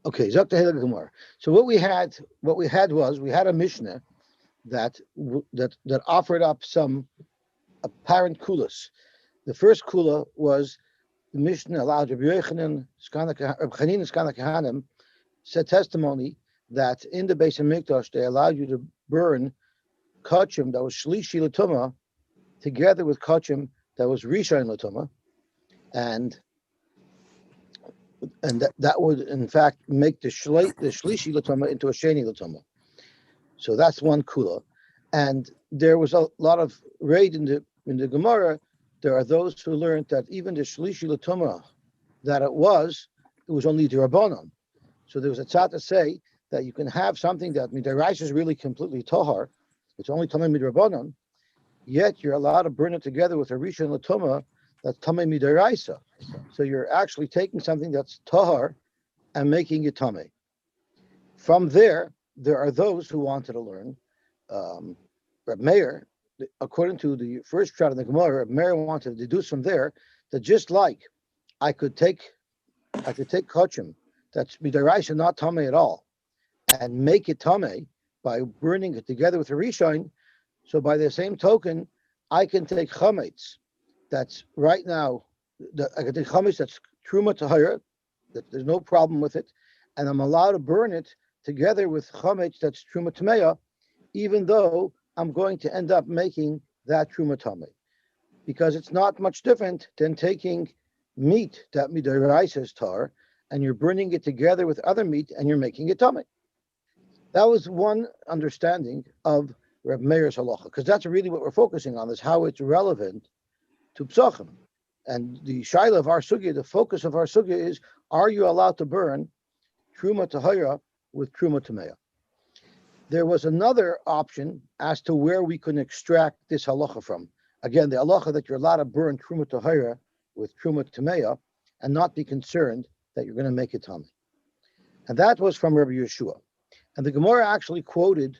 Okay, Zok Tehillah Gemara. So what we had was we had a Mishnah that offered up some apparent kulas. The first kula was the Mishnah allowed Rabbi Yochanan, Rabbi Chanina Skana Kahanim, said testimony that in the Beis Hamikdash they allowed you to burn kachim that was shlishi l'tuma together with kachim that was rishon l'tuma, and that would in fact make the shlishi l'tuma into a sheni l'tuma. So that's one kula, and there was a lot of raid in the Gemara. There are those who learned that even the shlishi l'tuma that it was only the rabbanon. So there was a tzad to say that you can have something that midaraisa is really completely tohar. It's only tamei midrabanan. Yet you're allowed to burn it together with a rishon l'tuma that's tamei midaraisa. So you're actually taking something that's tohar and making it tamei. From there are those who wanted to learn. Reb Meir, according to the first shot in the Gemara, Reb Meir wanted to deduce from there that just like I could take kachim that's midaraisa not tamei at all, and make it tamei by burning it together with a rishon. So by the same token, I can take chametz that's right now. I can take chametz that's truma tahira, that there's no problem with it, and I'm allowed to burn it together with chametz that's truma tameya, even though I'm going to end up making that truma tamei, because it's not much different than taking meat that midaraisa is tar, and you're burning it together with other meat, and you're making it tamei. That was one understanding of Reb Meir's halacha, because that's really what we're focusing on, is how it's relevant to Pesachim. And the shaila of our sugya, the focus of our sugya is, are you allowed to burn truma tahira with truma tameya? There was another option as to where we can extract this halacha from. Again, the halacha that you're allowed to burn truma tahira with truma tameya and not be concerned that you're going to make it tamei. And that was from Rabbi Yeshua. And the Gemara actually quoted,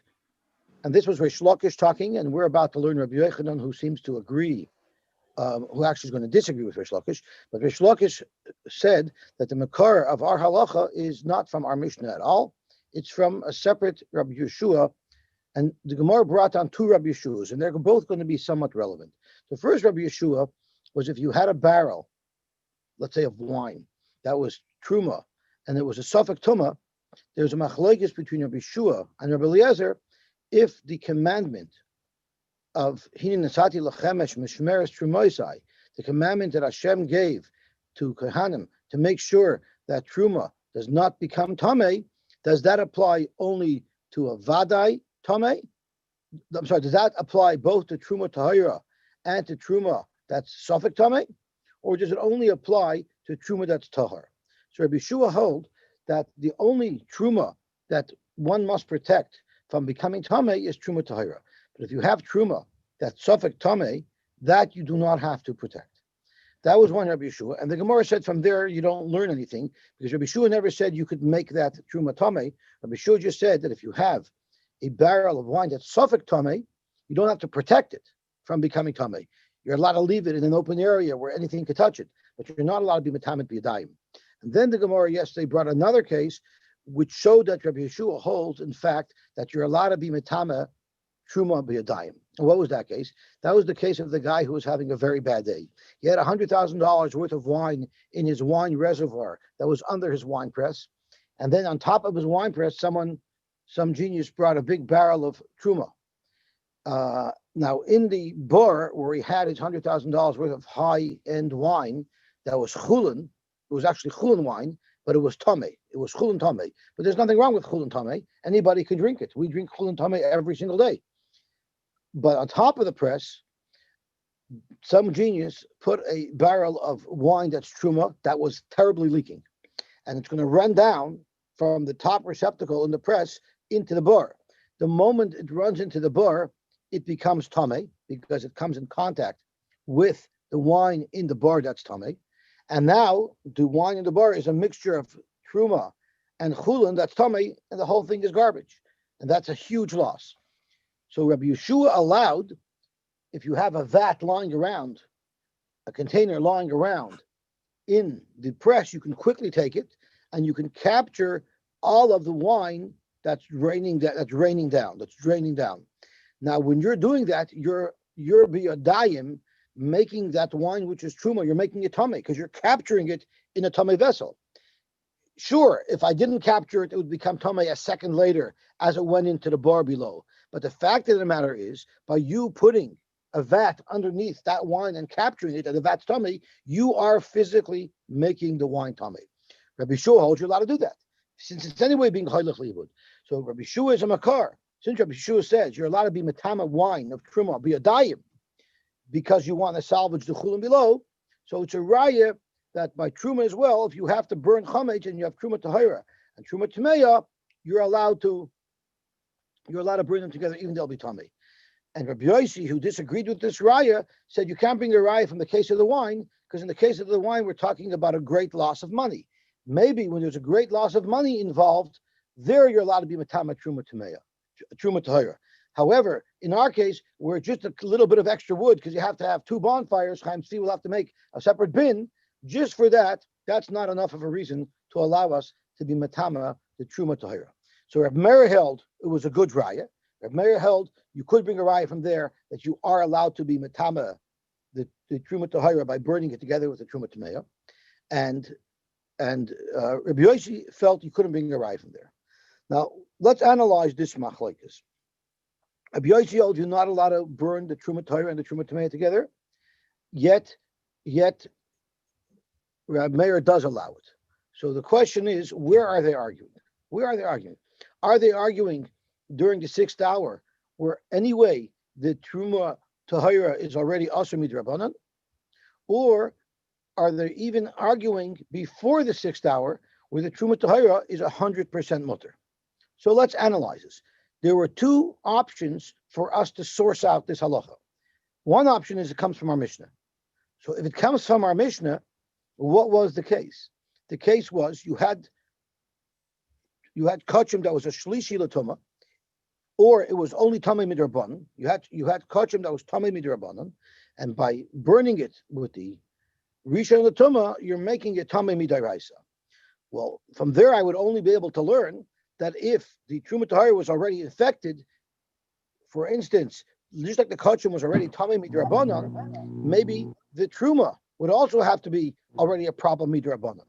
and this was Rish Lakish talking, and we're about to learn Rabbi Yochanan, who seems to agree, who actually is going to disagree with Rish Lakish. But Rish Lakish said that the makar of our halacha is not from our Mishnah at all. It's from a separate Rabbi Yeshua. And the Gemara brought down two Rabbi Yeshuas, and they're both going to be somewhat relevant. The first Rabbi Yeshua was if you had a barrel, let's say of wine, that was truma, and it was a suffix tuma, there's a machlokes between Rabbi Yeshua and Rabbi Eliezer if the commandment of hinin nasati lachemesh mishmeres trumoisai, the commandment that Hashem gave to Kohanim to make sure that truma does not become tamei, does that apply only to a vadai tamei? I'm sorry, does that apply both to truma tahira and to truma that's suffix tamei, or does it only apply to truma that's tahar? So Rabbi Yeshua hold that the only truma that one must protect from becoming tamei is truma tahira. But if you have truma that's suffix tamei, that you do not have to protect. That was one Rabbi Yeshua, and the Gemara said from there you don't learn anything, because Rabbi Yeshua never said you could make that truma tamei. Rabbi Yeshua just said that if you have a barrel of wine that's suffix tamei, you don't have to protect it from becoming tamei. You're allowed to leave it in an open area where anything could touch it, but you're not allowed to be metamet b'yadayim. And then the Gemara yesterday brought another case which showed that Rabbi Yeshua holds, in fact, that you're allowed to be metame truma b'yadayim. And what was that case? That was the case of the guy who was having a very bad day. He had $100,000 worth of wine in his wine reservoir that was under his wine press. And then on top of his wine press, some genius brought a big barrel of truma. Now, in the bar where he had his $100,000 worth of high-end wine that was chulin, it was actually chulin wine, but it was tamei. It was chulin tamei. But there's nothing wrong with chulin tamei. Anybody can drink it. We drink chulin tamei every single day. But on top of the press, some genius put a barrel of wine that's truma that was terribly leaking. And it's going to run down from the top receptacle in the press into the bar. The moment it runs into the bar, it becomes tamei because it comes in contact with the wine in the bar that's tamei. And now the wine in the bar is a mixture of truma and chulin that's tamei, and the whole thing is garbage. And that's a huge loss. So Rabbi Yeshua allowed, if you have a vat lying around, a container lying around in the press, you can quickly take it and you can capture all of the wine that's draining down. Now, when you're doing that, you're biyadayim, making that wine which is truma, you're making it tummy because you're capturing it in a tummy vessel. Sure, if I didn't capture it, it would become tummy a second later as it went into the bar below. But the fact of the matter is, by you putting a vat underneath that wine and capturing it at the vat's tummy, you are physically making the wine tummy. Rabbi Shua holds you allowed to do that, since it's anyway being chaylich libud. So Rabbi Shua is a makar. Since Rabbi Shua says you're allowed to be matama wine of truma, be a dayim, because you want to salvage the chulim below, so it's a raya that by truma as well, if you have to burn chametz and you have truma tahira and truma tameya, you're allowed to bring them together, even they'll be tummy. And Rabbi Yosy, who disagreed with this raya, said you can't bring a raya from the case of the wine, because in the case of the wine, we're talking about a great loss of money. Maybe when there's a great loss of money involved, there you're allowed to be matama truma tameya, truma tahira. However, in our case, we're just a little bit of extra wood because you have to have two bonfires. Chaim Tzvi will have to make a separate bin just for that. That's not enough of a reason to allow us to be matama the truma tahira. So Reb Meir held it was a good raya. Reb Meir held you could bring a raya from there that you are allowed to be matama the truma tahira by burning it together with the truma tameya, and Rabbi Yosy felt you couldn't bring a raya from there. Now let's analyze this machlokes. Rabbi Yosy held you're not allowed to burn the truma tahira and the truma tameya together. Yet Rabbi Meir does allow it. So the question is, where are they arguing? Are they arguing during the 6th hour, where anyway the truma tahira is already asur midrabanan, or are they even arguing before the 6th hour, where the truma tahira is 100% mutter? So let's analyze this. There were two options for us to source out this halacha. One option is it comes from our Mishnah. So if it comes from our Mishnah, what was the case? The case was you had kachim that was a shlishi l'tuma, or it was only tamei midrabanan. You had kachim that was tamei midrabanan, and by burning it with the rishon l'tuma, you're making it tamei midaraisa. Well, from there I would only be able to learn that if the truma tahira was already infected, for instance, just like the kachim was already tamei midrabanan, maybe the truma would also have to be already a proper midrabanan.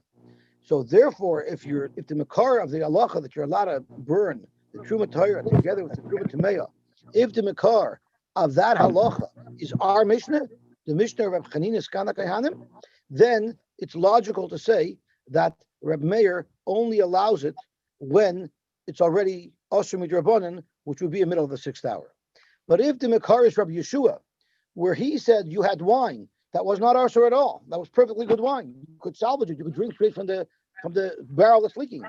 So therefore, if the makar of the halacha that you're allowed to burn the truma tahira together with the truma tameya, if the makar of that halacha is our Mishnah, the Mishnah of Reb Chanina Skana Kaihanim, then it's logical to say that Reb Meir only allows it when it's already asur midrabanan, which would be in the middle of the 6th hour. But if the makar is Rabbi Yeshua, where he said you had wine that was not asur at all, that was perfectly good wine, you could salvage it, you could drink straight from the barrel that's leaking,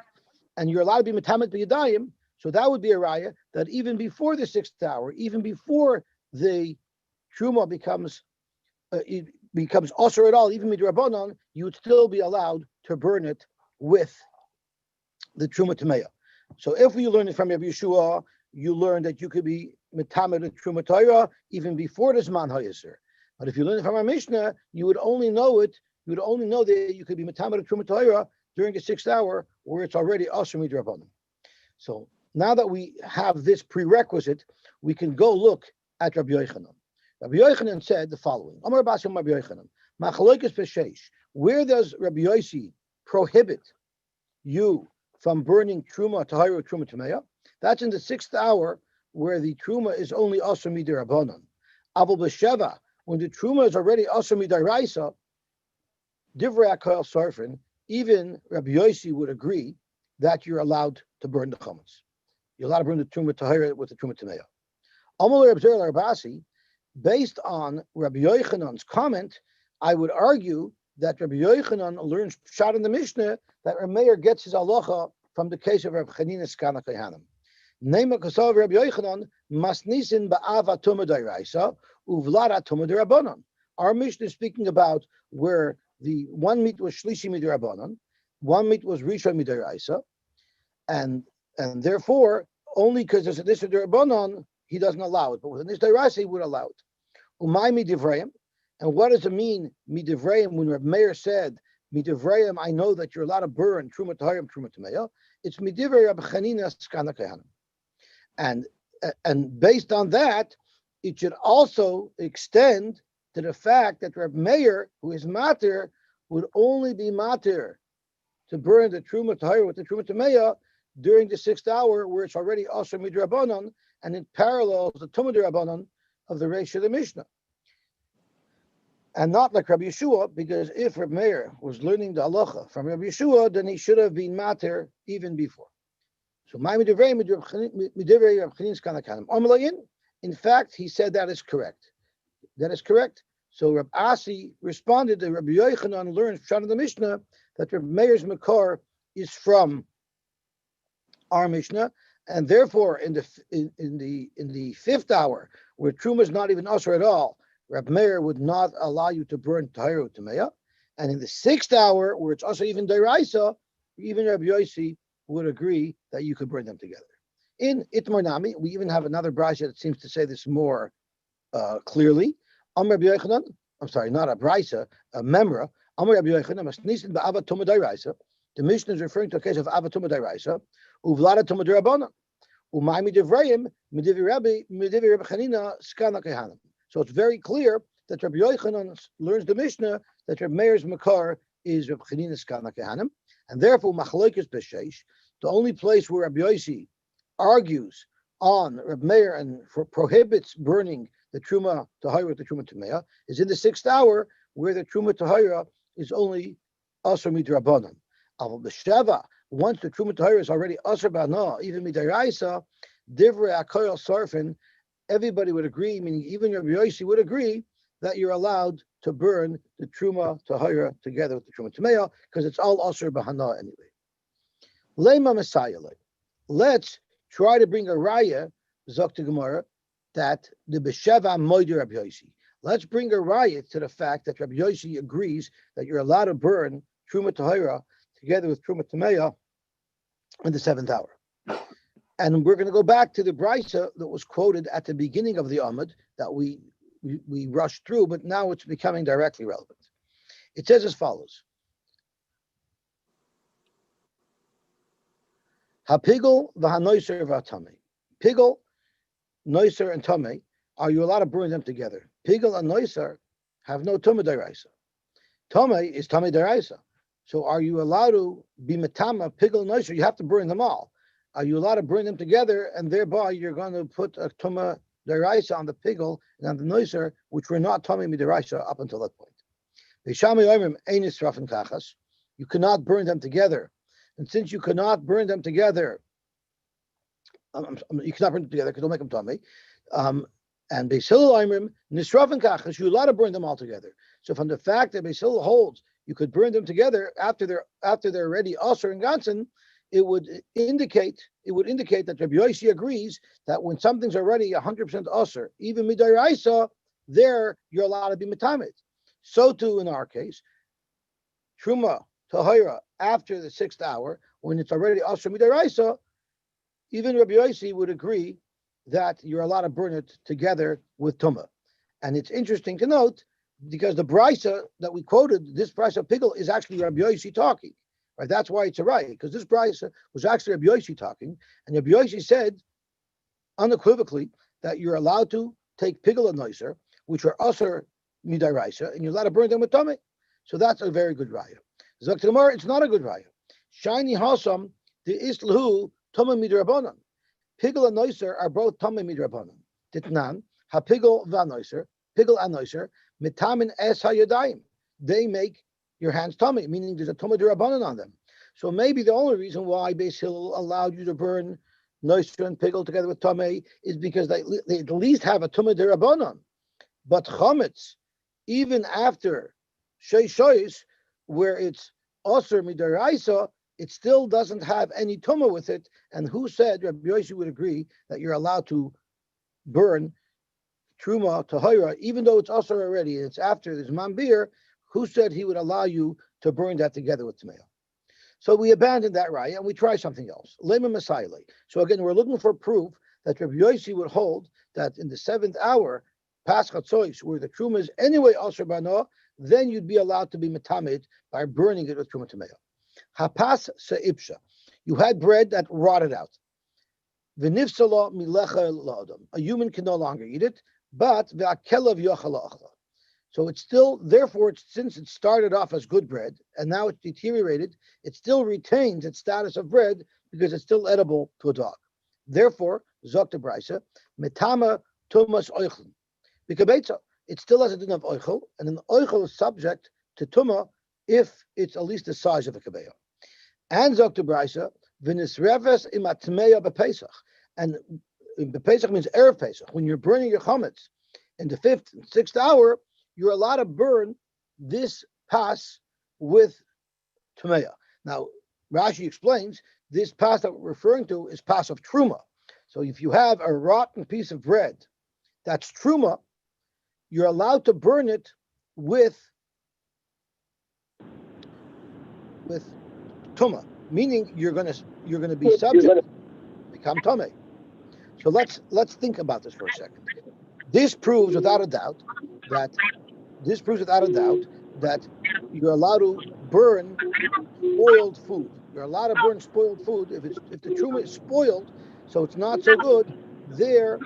and you're allowed to be metamet b'yadayim, so that would be a raya that even before the 6th hour, even before the truma becomes asur at all, even midrabanan, you would still be allowed to burn it with the truma tameya. So if you learn it from Rabbi Yeshua, you learn that you could be metamet the truma tahira even before the zman hayasir. But if you learn it from our Mishnah, you would only know that you could be metamet the truma tahira during the 6th hour, where it's already asur midrabanan. So now that we have this prerequisite, we can go look at Rabbi Yochanan. Rabbi Yochanan said the following: Amar Basim Rabbi Yochanan, machlokes b'sheish. Where does Rabbi Yosy prohibit you from burning truma tahira truma tameya? That's in the 6th hour, where the truma is only asur midrabanan. Aval b'sheva, when the truma is already asur midaraisa, divrei hakol sarfin. Even Rabbi Yosy would agree that you're allowed to burn the chametz. You're allowed to burn the truma tahira with the truma tameya. Amalei Reb Zera Arbasi, based on Rabbi Yochanan's comment, I would argue that Rabbi Yochanan learns shot in the Mishnah that Reb Meir gets his halacha from the case of Reb Chanina Skana Kaihanim. Neima kasav Rabbi Yochanan masnisin ba'ava tuma d'oraisa uvlara tuma d'rabanan. Our Mishnah is speaking about where the one meat was shlishi midrabanan, one meat was rishon midoraisa, and therefore only because there's a nisa d'rabanan he doesn't allow it, but with a nisa d'oraisa he would allow it. Umay midivrayim, and what does it mean midivrayim when Reb Meir said Midivrayim, I know that you're allowed to burn Truma Tahayim, Truma Tameya. It's Midivrei Rabbi Chanina Skana Kehanim. And based on that, it should also extend to the fact that Reb Meir, who is matir, would only be matir to burn the Truma Tahir with the Truma Tameya during the 6th hour, where it's already also midrabanan, and it parallels the Tuma Derabanan of the Reish of the Mishnah. And not like Rabbi Yeshua, because if Reb Meir was learning the halacha from Rabbi Yeshua, then he should have been matir even before. So in fact, he said that is correct. That is correct. So Rab Asi responded that Rabbi Yochanan learns from the Mishnah that Reb Meir's makar is from our Mishnah, and therefore in the 5th hour, where Truma is not even usher at all, Reb Meir would not allow you to burn Tahir Tameya, and in the 6th hour, where it's also even Deraisa, even Rabbi Yosy would agree that you could burn them together. In Itmar Nami, we even have another brayso that seems to say this more clearly. Rabbi Yochanan, I'm sorry, not a brayso, a memra. Rabbi Yochanan, masnisin ba'ava Tuma Deraisa. The Mishnah is referring to a case of Ava Tuma Deraisa, uvlada Tuma Derabana, umay midivrayim midivi Rabbi Chanina skana kehanim. So it's very clear that Rabbi Yochanan learns the Mishnah that Rabbi Meir's makar is Rabbi Chanina skana kehanim, and therefore machlokes b'sheish, the only place where Rabbi Yosy argues on Rabbi Meir and prohibits burning the Truma Tahira with the Truma Tameya is in the 6th hour, where the Truma Tahira is only Asr Midrabanan. Aval B'Sheva, once the Truma Tahira is already Asr B'Ana, even Midraisa, Divrei Akoyal Sarfin, everybody would agree, meaning even Rabbi Yosy would agree, that you're allowed to burn the Truma Tahira together with the Truma Tameya, because it's all Asr B'Hana anyway. Lema Messiah. Let's try to bring a raya, Zok Gemara, that the B'Sheva Moider Rabbi Yosy. Let's bring a raya to the fact that Rabbi Yosy agrees that you're allowed to burn Truma Tahira together with Truma Tameya in the 7th hour. And we're going to go back to the brayso that was quoted at the beginning of the Amud that we rushed through, but now it's becoming directly relevant. It says as follows. Hapigel v'hanoiser v'atame. Pigel, noiser, and tame, are you allowed to burn them together? Pigel and noiser have no tuma deraisa. Tame is tame deraisa. So are you allowed to be metama, pigel, noiser? You have to burn them all. Are you allowed to burn them together, and thereby you're going to put a tuma deraisa on the pigel and on the noiser, which were not tame mideraisa up until that point. You cannot burn them together. And since you cannot burn them together, you cannot burn them together because they'll make them tummy. And Beis Hillel Imrim Nisrafin Kachas, you're allowed to burn them all together. So from the fact that Beis Hillel holds you could burn them together after they're already Asr and Gansen, it would indicate that Rabbi Yosy agrees that when something's already 100% Asr, even Midaraisa, there you're allowed to be Metamed. So too in our case, Truma Tahira after the 6th hour, when it's already Asr Midaraisa, even Rabbi Yosy would agree that you're allowed to burn it together with Tuma. And it's interesting to note, because the brayso that we quoted, this brayso pigel, is actually Rabbi Yosy talking. Right? That's why it's a right, because this brayso was actually Rabbi Yosy talking, and Rabbi Yosy said unequivocally that you're allowed to take pigel and noiser, which are Asr Midaraisa, and you're allowed to burn them with Tuma. So that's a very good raya. Zok Gemara, it's not a good raya. Shiny Hasam, the Islahu, Tuma Midrabanan. Pigel and noiser are both Tuma Midrabanan. Titnan, ha pigel v'anoiser, pigel and noiser, mitamin es hayadayim. They make your hands tummy, meaning there's a Tuma Derabanan on them. So maybe the only reason why Beis Hillel allowed you to burn noiser and pigel together with Tame is because they at least have a Tuma Derabanan. But chametz, even after sheishois, where it's Asr Midaraisa, it still doesn't have any Tuma with it. And who said Rabbi Yosy would agree that you're allowed to burn Truma Tahira, even though it's Asr already, and it's after there's Mambir, who said he would allow you to burn that together with Tmeya? So we abandoned that raya and we try something else. Lema Messiah. So again, we're looking for proof that Rabbi Yosy would hold that in the 7th hour, Paschat Tzois, where the Truma is anyway Asr Bana, then you'd be allowed to be metamed by burning it with truma tameo. Hapas se'ipsha. You had bread that rotted out. V'nifsala milecha la'adam. A human can no longer eat it, but ve'akelav yochel la'achla. So it's still, therefore, since it started off as good bread and now it's deteriorated, it still retains its status of bread because it's still edible to a dog. Therefore, Zok the Brisa, Metama Tumas Oichlin. Because it still has a din of Oichel, and an Oichel is subject to Tuma if it's at least the size of a Kabeya. And Zok the Brisa, Vinisreves imatmeya bepesach. And bepesach means Erev Pesach. When you're burning your chametz in the 5th and 6th hour, you're allowed to burn this pas with Tumeya. Now, Rashi explains this pas that we're referring to is pas of Truma. So if you have a rotten piece of bread that's Truma, you're allowed to burn it with Tuma, meaning you're gonna be subject to become Tome. So let's think about this for a second. This proves without a doubt that you're allowed to burn spoiled food. You're allowed to burn spoiled food if the truma is spoiled, so it's not so good. There,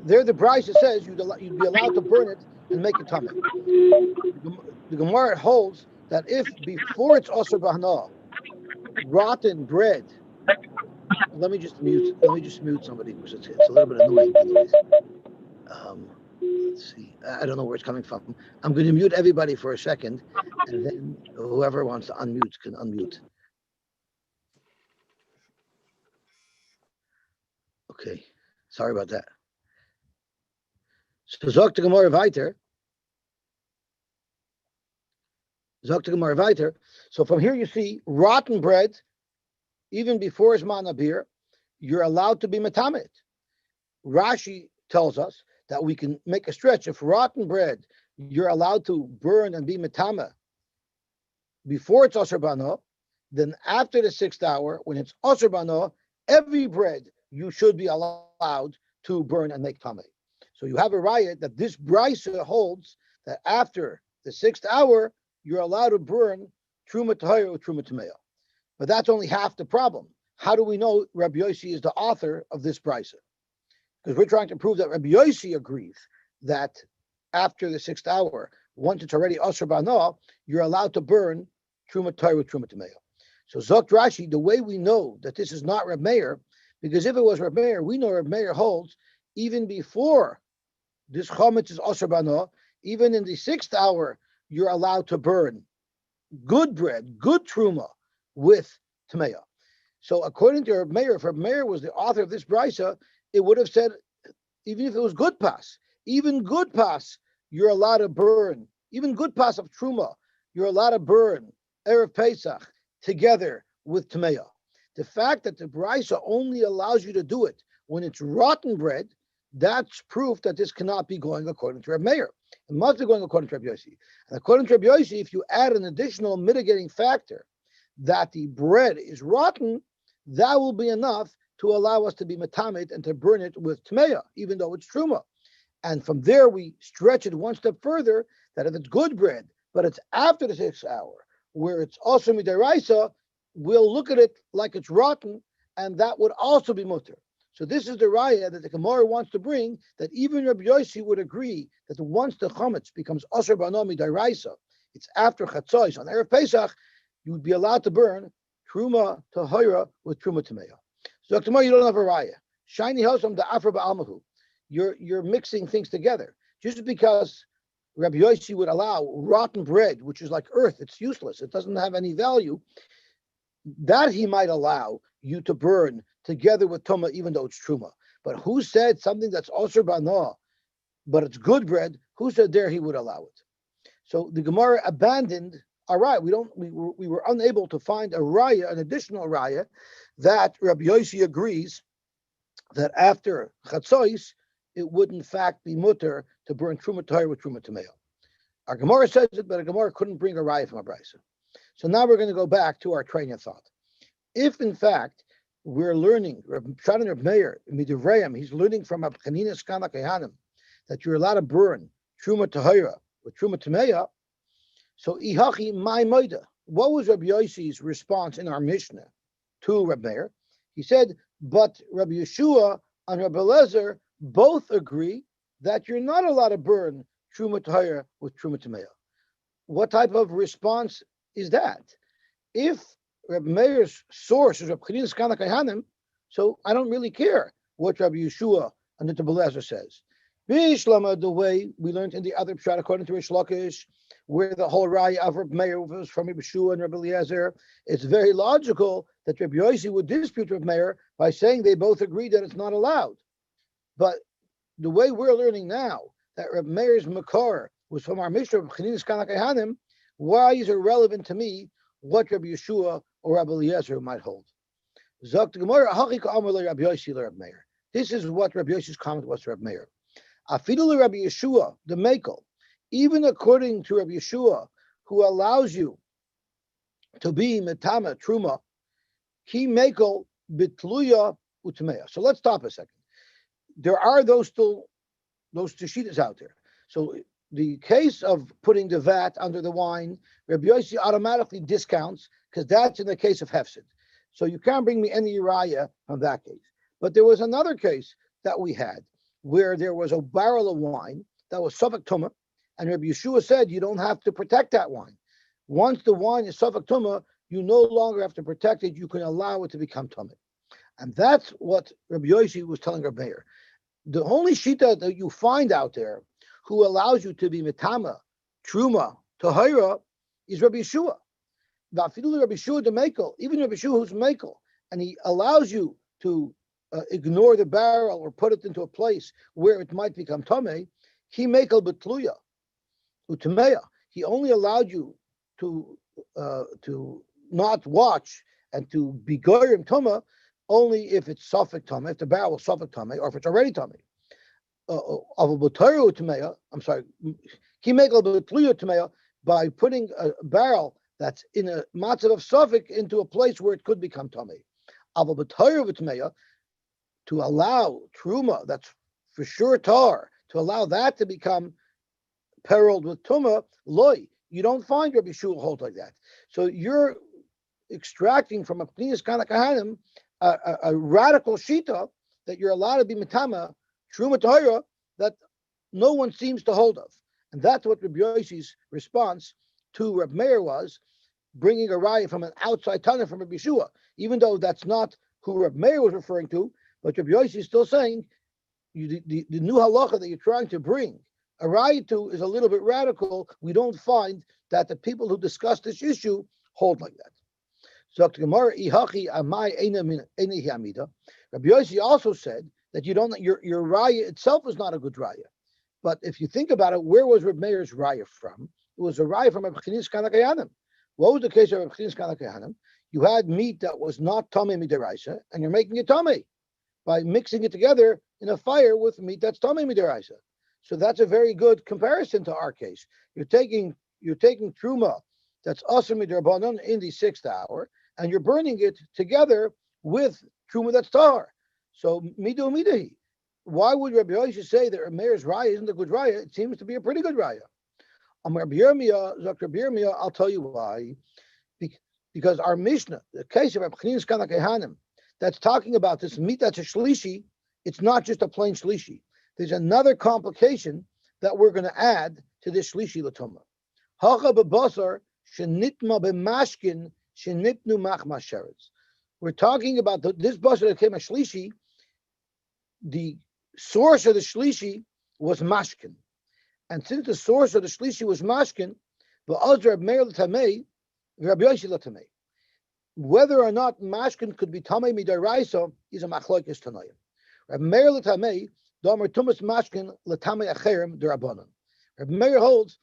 the Brisa says you'd be allowed to burn it and make it tameh. The Gemara holds that if before it's osur b'hana, rotten bread. Let me just mute somebody because it's a little bit annoying. Let's see. I don't know where it's coming from. I'm going to mute everybody for a second, and then whoever wants to unmute can unmute. Okay. Sorry about that. So Zok to Gemara weiter. So from here you see rotten bread, even before Zman Abir, you're allowed to be metamet. Rashi tells us that we can make a stretch. If rotten bread, you're allowed to burn and be metama before it's osur bano, then after the 6th hour, when it's osur bano, every bread you should be allowed to burn and make tameh. So you have a riot that this brisa holds that after the 6th hour, you're allowed to burn truma tahira or truma tameh. But that's only half the problem. How do we know Rabbi Yosy is the author of this brisa? Because we're trying to prove that Rabbi Yosy agrees that after the 6th hour, once it's already Asr Ba'Noah, you're allowed to burn Truma Torah with Truma Tameo. So Zok Rashi, the way we know that this is not Reb Meir, because if it was Reb Meir, we know Reb Meir holds even before this Chometz is Asr Ba'Noah, even in the 6th hour, you're allowed to burn good bread, good Truma with Tameo. So according to Reb Meir, if Reb Meir was the author of this brisa, it would have said, even if it was good pas, even good pas, you're allowed to burn, even good pas of Truma, you're allowed to burn Erev Pesach together with Tameo. The fact that the brisa only allows you to do it when it's rotten bread, that's proof that this cannot be going according to Reb Meir. It must be going according to Reb Yosy. And according to Reb Yosy, if you add an additional mitigating factor that the bread is rotten, that will be enough to allow us to be metamet and to burn it with tmeya, even though it's truma. And from there, we stretch it one step further, that if it's good bread, but it's after the 6th hour, where it's also midaraisa, we'll look at it like it's rotten, and that would also be mutter. So this is the raya that the Gemara wants to bring, that even Rabbi Yosy would agree that once the chametz becomes asher b'ano midaraisa, it's after chatzos on Erev Pesach, you would be allowed to burn truma tahira with truma tameya. So tomorrow you don't have a raya. Shiny hosam the afra ba'almahu. You're mixing things together. Just because Rabbi Yosy would allow rotten bread, which is like earth, it's useless, it doesn't have any value, that he might allow you to burn together with Tuma, even though it's truma. But who said something that's osir b'anoah, but it's good bread? Who said there he would allow it? So the Gemara abandoned. All right, we were unable to find a raya, an additional raya, that Rabbi Yosy agrees that after chatzos it would in fact be mutter to burn truma tahir with truma tameo. Our Gemara says it, but a Gemara couldn't bring a raya from a brisa. So now we're going to go back to our train of thought. If in fact we're learning, Rabbi Meir, Midivrayim, he's learning from Abchanina Skana Kehanim, that you're allowed to burn truma tahira with truma tameya. So ihachi my moida. What was Rabbi Yosy's response in our Mishnah to Rabbi Meir? He said, but Rabbi Yeshua and Rabbi Lezer both agree that you're not allowed to burn truma tahira with truma tameya. What type of response is that? If Rabbi Meir's source is Rabbi Chininas Kana Kaihanim, so I don't really care what Rabbi Yeshua and the Rabbi Lezer says. Bishlama, the way we learned in the other pshat according to Rish Lakish, where the whole raya of Rabbi Meir was from Rabbi Yeshua and Rabbi Eliezer, it's very logical that Rabbi Yosy would dispute Rabbi Meir by saying they both agree that it's not allowed. But the way we're learning now that Rabbi Meir's makar was from our Mishnah of Chininas Kana Kaihanim, why is it relevant to me what Rabbi Yeshua or Rabbi Eliezer might hold? This is what Rabbi Yosy's comment was to Rabbi Meir. Afidu Rabbi Yeshua, the Mekel, even according to Rabbi Yeshua, who allows you to be metama truma, ki Mekel bitluya utmeya. So let's stop a second. There are those teshitas out there. So the case of putting the vat under the wine, Rabbi Yosy automatically discounts because that's in the case of hefsid. So you can't bring me any raya from that case. But there was another case that we had where there was a barrel of wine that was Suffolk Tuma, and Rabbi Yeshua said you don't have to protect that wine. Once the wine is Suffolk Tuma, you no longer have to protect it. You can allow it to become Tuma. And that's what Rabbi Yosy was telling Rabbi Meir. The only shita that you find out there who allows you to be metama, truma, tahira, is Rabbi Yeshua. Rabbi Yeshua the Mekel, even Rabbi Yeshua who's Mekel, and he allows you to ignore the barrel or put it into a place where it might become tamei. He Mekel betluya, utemeya. He only allowed you to not watch and to be goyim tuma only if it's safek tamei, if the barrel is safek tamei, or if it's already tamei. I'm sorry, he Mekel betluya utemeya, by putting a barrel that's in a matzav of Suffolk into a place where it could become tamei. To allow truma, that's for sure tar, to allow that to become periled with tuma, loy. You don't find Rabbi Yeshua hold like that. So you're extracting from a Chininas Kana Kaihanim a radical shita that you're allowed to be metama, truma tahira, that no one seems to hold of. And that's what Rabbi Yosy's response to Rabbi Meir was, bringing a raya from an outside Tana from Rabbi Yeshua, even though that's not who Rabbi Meir was referring to, but Rabbi Yosy is still saying the new halacha that you're trying to bring a raya to is a little bit radical. We don't find that the people who discuss this issue hold like that. So Rabbi Yosy also said that you don't, your raya itself is not a good raya. But if you think about it, where was Rabbi Meir's raya from? It was a raya from Rabbi Chininas Kana Kaihanim. What was the case of Rabbi Chininas Kana Kaihanim? You had meat that was not tamei midaraisa, and you're making it tamei by mixing it together in a fire with meat that's tamei midaraisa. So that's a very good comparison to our case. You're taking truma that's asur midarabanan in the 6th hour, and you're burning it together with truma that's tahar. So midu midahi. Why would Rabbi Yosy say that Rabbi Meir's raya isn't a good raya? It seems to be a pretty good raya. Rabbi Yirmiyah, I'll tell you why. Because our Mishnah, the case of Rabbi Chininas Kana Kaihanim, that's talking about this meat that's a shlishi, it's not just a plain shlishi. There's another complication that we're going to add to this shlishi l'tumah. Hacha b'basar shenitma b'mashkin shenitnu machmas sheretz. We're talking about this basar that came a shlishi. The source of the shlishi was mashkin. And since the source of the shlishi was mashkin, Rabbi Yosy l'tamei. Whether or not mashkin could be tamei midaraisa is a machlokes tanoim. Rabbi Meir l'tamei, damer tumas mashkin l'tamei acherim derabanan. Rabbi Meir holds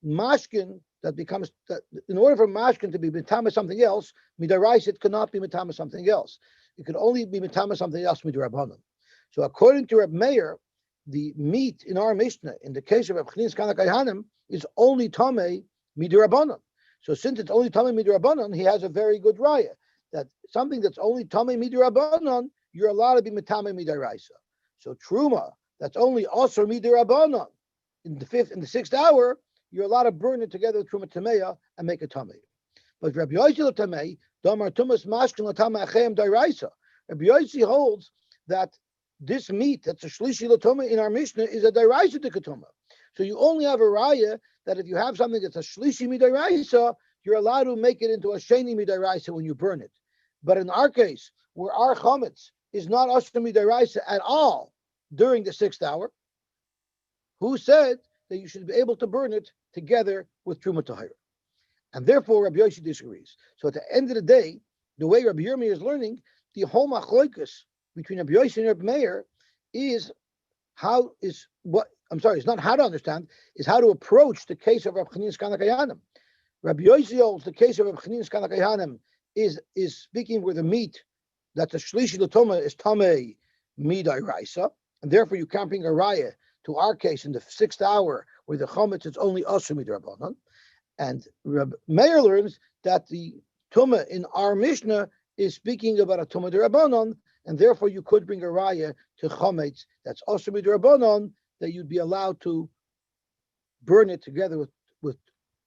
mashkin that becomes that in order for mashkin to be mitama something else, midaraisa it cannot be mitama something else. It could only be mitama something else midarabanan. So according to Rabbi Meir, the meat in our Mishnah, in the case of Rabbi Chininas Kana Kaihanim, is only tamei midirabanan. So since it's only tamei midirabanan, he has a very good raya that something that's only tamei midirabanan, you're allowed to be metame midaraisa. So truma that's only also midirabanan. In the sixth hour, you're allowed to burn it together with truma tameya and make a tamei. But Rabbi Yosy tamei, damar tumas mashkin latama achem dairaisa. Rabbi Yosy holds that this meat that's a shlishi latoma in our Mishnah is a dairaisa dekatoma. So you only have a raya that if you have something that's a shlishi midiraisa, you're allowed to make it into a sheni midiraisa when you burn it. But in our case, where our chametz is not ashta midiraisa at all during the sixth hour, who said that you should be able to burn it together with truma tahira? And therefore, Rabbi Yosy disagrees. So at the end of the day, the way Rabbi Yirmiyah is learning, the whole machloikus between Rabbi Yosy and Rabbi Meir is it's not how to understand, is how to approach the case of Rabbi Chanina Skanakayanim. Rabbi Yosy holds the case of Rabbi Chanina Skanakayanim is speaking where the meat that's a shlishi l'toma is tamei midai raisa, and therefore you can't bring a raya to our case in the sixth hour where the chometz is only asur midrabanan. And Rabbi Meir learns that the Tuma in our Mishnah is speaking about a Tuma d'Rabbanon, and therefore you could bring a raya to chometz that's asur midrabanan, that you'd be allowed to burn it together with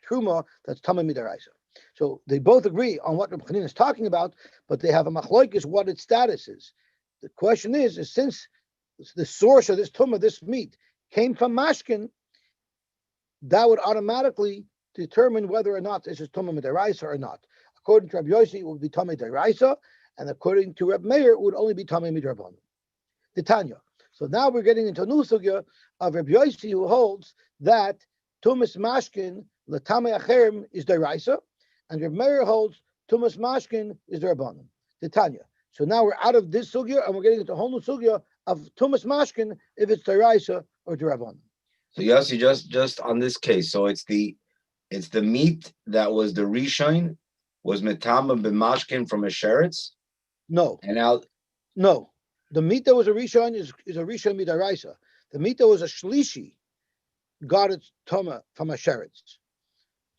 truma that's Tuma midaraisa. So they both agree on what Rabbi Chanina is talking about, but they have a machloikis what its status is. The question is since the source of this Tuma, this meat, came from mashkin, that would automatically determine whether or not this is Tuma midaraisa or not. According to Rabbi Yosy, it would be Tuma midaraisa, and according to Rabbi Meir, it would only be Tuma midrabanan. The Tanya. So now we're getting into a new sugya of Rabbi Yosy, who holds that Tumas mashkin l'tamei acherim is deraisa, and Rabbi Meir holds Tumas mashkin is derabanan. The Tanya. So now we're out of this sugya and we're getting into a whole new sugya of Tumas mashkin, if it's deraisa or derabanan. So Yosy, just on this case, so it's the meat that was the rishon was metama b'mashkin from a sheretz. No. And now, no. The meat that was a rishon is a rishon midaraisa. The meat that was a shlishi got its tuma from a sheretz.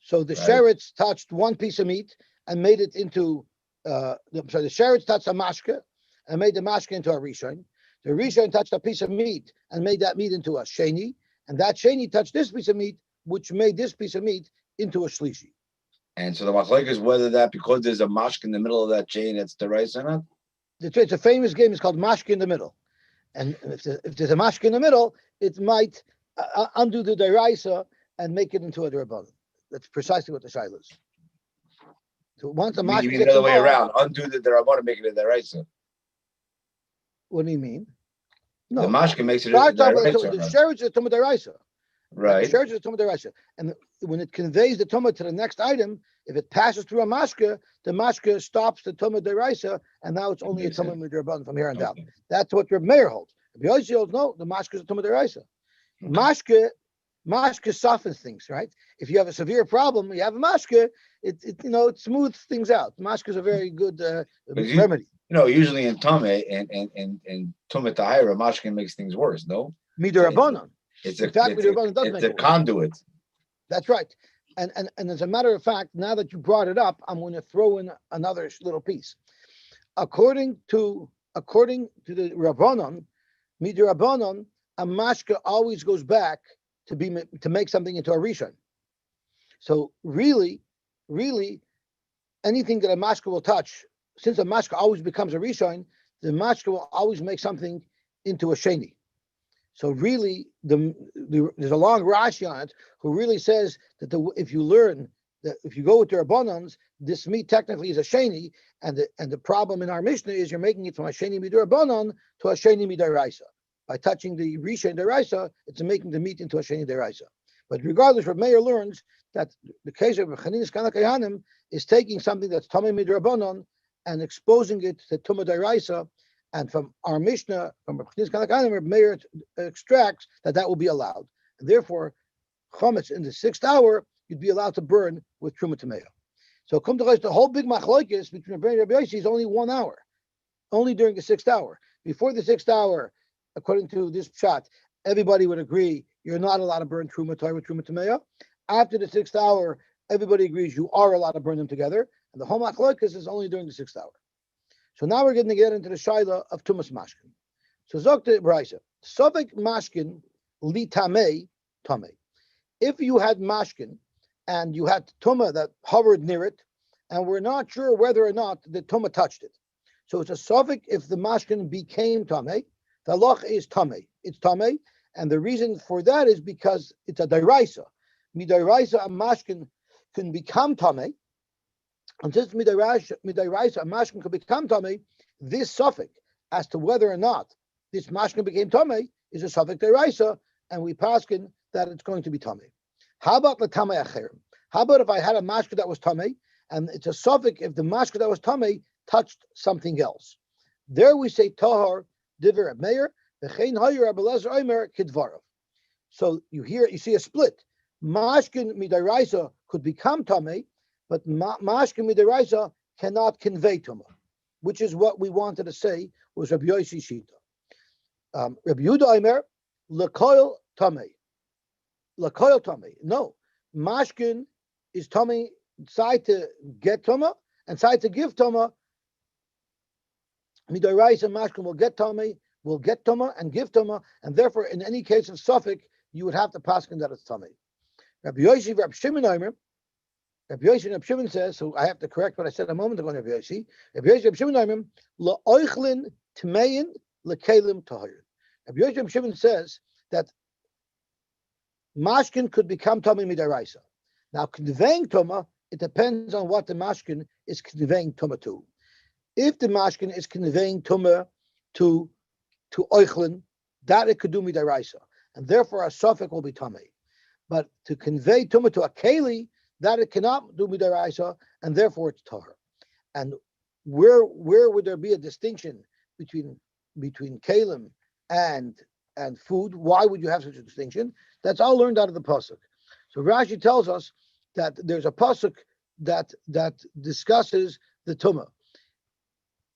So the sheretz touched one piece of meat and made it into the sheretz touched a mashke and made the mashke into a rishon. The rishon touched a piece of meat and made that meat into a sheni, and that sheni touched this piece of meat, which made this piece of meat into a shlishi. And so the machlek is whether that because there's a mashke in the middle of that chain, it's the rice or not. It's a famous game. It's called mashke in the middle, and if there's a mashke in the middle, it might undo the deraisa and make it into a derabbanan. That's precisely what the shaila is. So once a mashke, you mean the other way around, undo the derabbanan and make it a deraisa. What do you mean? No, the mashke makes it the sheretz is tumah deraisa. Right. The sheretz is tumah deraisa, and when it conveys the tumah to the next item, if it passes through a mashke, the mashke stops the tumah deraisa, and now it's only a tumah midrabanan from here on down. That's what Reb Meir holds. Rabbi Yosy holds no, the mashke is a tumah deraisa. Mashke softens things, right? If you have a severe problem, you have a mashke, it smooths things out. Mashke is a very good remedy. Usually in Tame and Tumah Tahira, mashke makes things worse, no? Midrabanan. It's a conduit. That's right. And as a matter of fact, now that you brought it up, I'm going to throw in another little piece. According to the Rabbanon, midrabanan, a mashke always goes back to make something into a rishon. So really, anything that a mashke will touch, since a mashke always becomes a rishon, the mashke will always make something into a sheni. So really, there's a long Rashi on it who really says that if you learn that if you go with the Rabbanans, this meat technically is a sheni, and the problem in our Mishnah is you're making it from a sheni midrabanan to a sheni midaraisa. By touching the rishon deraisa, it's making the meat into a sheni deraisa. But regardless, Reb Meir learns that the case of Chanina Skanakayanim is taking something that's tamei midrabanan and exposing it to tumah deraisa. And from our Mishnah, from Chanina Skanakayanim, Reb Meir extracts that will be allowed. And therefore, chometz in the sixth hour, you'd be allowed to burn with truma tamei. So come to the whole big machlokes between Reb Meir and Reb Yosy is only 1 hour, only during the sixth hour. Before the sixth hour, according to this pshat, everybody would agree you're not allowed to burn truma tahira with truma tamei. After the sixth hour, everybody agrees you are allowed to burn them together, and the whole machlokes is only during the sixth hour. So now we're going to get into the shaila of tumas mashkin. So zok the brayso, Sovik mashkin li tamei tamei. If you had mashkin and you had tuma that hovered near it, and we're not sure whether or not the tuma touched it, so it's a sovik if the mashkin became tamei. The loch is tamei. It's tamei, and the reason for that is because it's a deraisa. Midaraisa a mashkin can become tamei, and since midaraisa a mashkin can become tamei, this suffix as to whether or not this mashkin became tamei is a suffix deraisa, and we paskin that it's going to be tamei. How about the tamei acherim? How about if I had a mashkin that was tamei, and it's a suffix if the mashkin that was tamei touched something else? There we say tahar diver meir v'chein hayer abelezer omer kidvarav. So you see a split. Mashkin midaraisa could become tamei, but mashkin midaraisa cannot convey tuma, which is what we wanted to say was Rabbi Yosy Shita. Rabbi Yehuda Omer lekoil tamei. Lakoil tamei. No, mashkin is tamei side to get tuma and side to give tuma. Midaraisa mashkin will get tamei, will get tuma and give tuma, and therefore, in any case of suffix, you would have to paskin that it's tamei. Rabbi Yosy, Rabbi Shimon Omer. Rabbi Yosy and Rabbi Shimon says, so I have to correct what I said a moment ago. Rabbi Yosy, Rabbi Shimon Omer la'oichlin tmein lekelim tahirin. Rabbi Yosy Rabbi Shimon says that mashkin could become tamei midaraisa. Now, conveying tuma, it depends on what the mashkin is conveying tuma to. If the mashkin is conveying tuma to oichlin, that it could do midaraisa, and therefore a suffix will be tamei. But to convey tuma to a keli, that it cannot do midaraisa, and therefore it's tahar. And where would there be a distinction between kalim and food? Why would you have such a distinction? That's all learned out of the pasuk. So Rashi tells us that there's a pasuk that discusses the tuma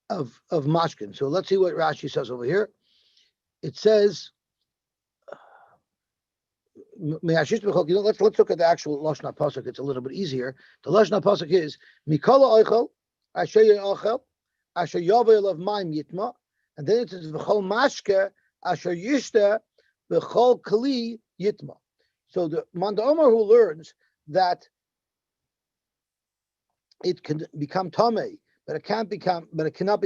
of mashkin. So let's see what Rashi says over here. It says, let's look at the actual lashon pasuk. It's a little bit easier. The lashon pasuk is mikala oichel asher yochel asher yavei elav mayim yitma, and then it says v'chol mashke asher yishta v'chol kli yitma. So the Manda Omer who learns that it can become tamei, but it cannot be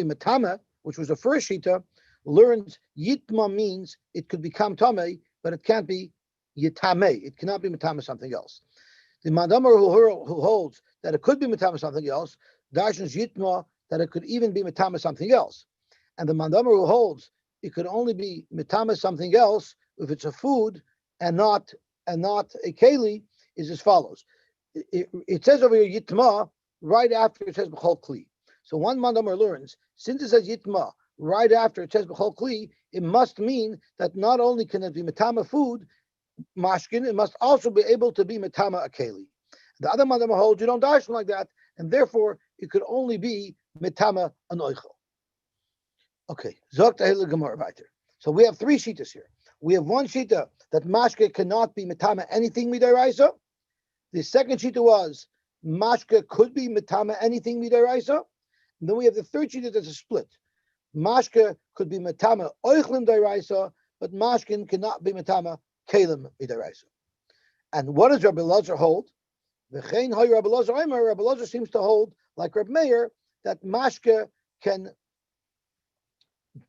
metame, which was the first shita, learns yitma means it could become tamei, but it can't be yitame. It cannot be metame something else. The Manda Omer who holds that it could be metame something else, darshans yitma that it could even be metame something else, and the Manda Omer who holds it could only be metame something else if it's a food and not a keli is as follows. It says over here yitma right after it says b'chol kli. So one Manda Omer learns, since it says yitma right after it says b'chol kli, it must mean that not only can it be metama food, mashkin, it must also be able to be metama a keli. The other Manda Omer holds you don't darshan like that, and therefore it could only be metama an oichel. Okay, zok tahil gemara weiter. So we have three shitas here. We have one shita that mashke cannot be metama anything midaraisa. The second shita was mashke could be metama anything midaraisa. And then we have the third shita that's a split. Mashke could be metama oichlim daraisa, but mashkin cannot be metama kelim midaraisa. And what does Rabbi Elazar hold? V'chein hay Rabbi Elazar Omer. Rabbi Elazar seems to hold, like Rabbi Meir, that mashke can